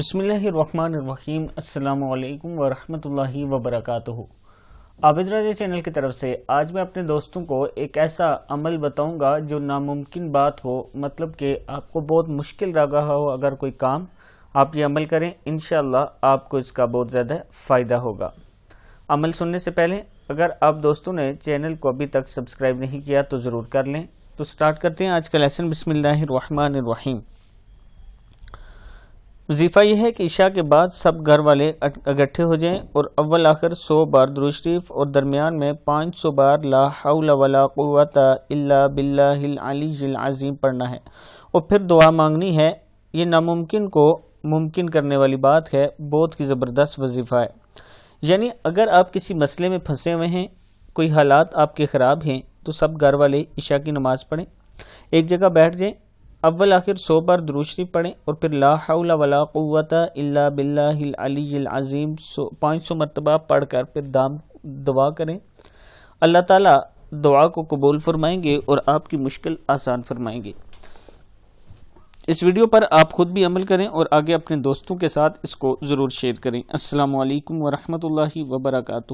بسم اللہ الرحمن الرحیم۔ السلام علیکم ورحمۃ اللہ وبرکاتہ۔ عابد رضا چینل کی طرف سے آج میں اپنے دوستوں کو ایک ایسا عمل بتاؤں گا جو ناممکن بات ہو، مطلب کہ آپ کو بہت مشکل لگا ہو اگر کوئی کام، آپ یہ عمل کریں، انشاءاللہ آپ کو اس کا بہت زیادہ فائدہ ہوگا۔ عمل سننے سے پہلے اگر آپ دوستوں نے چینل کو ابھی تک سبسکرائب نہیں کیا تو ضرور کر لیں۔ تو سٹارٹ کرتے ہیں آج کا لیسن۔ بسم اللہ الرحمن الرحیم۔ وظیفہ یہ ہے کہ عشاء کے بعد سب گھر والے اکٹھے ہو جائیں اور اول آخر 100 بار درود شریف اور درمیان میں 500 بار لا حول ولا قوت الا باللہ العلی العظیم پڑھنا ہے اور پھر دعا مانگنی ہے۔ یہ ناممکن کو ممکن کرنے والی بات ہے، بہت ہی زبردست وظیفہ ہے۔ یعنی اگر آپ کسی مسئلے میں پھنسے ہوئے ہیں، کوئی حالات آپ کے خراب ہیں، تو سب گھر والے عشاء کی نماز پڑھیں، ایک جگہ بیٹھ جائیں، اول آخر 100 بار درود شریف پڑھیں اور پھر لا حول ولا قوت الا باللہ العلی العظیم 500 مرتبہ پڑھ کر پھر دعا کریں۔ اللہ تعالیٰ دعا کو قبول فرمائیں گے اور آپ کی مشکل آسان فرمائیں گے۔ اس ویڈیو پر آپ خود بھی عمل کریں اور آگے اپنے دوستوں کے ساتھ اس کو ضرور شیئر کریں۔ السلام علیکم ورحمۃ اللہ وبرکاتہ۔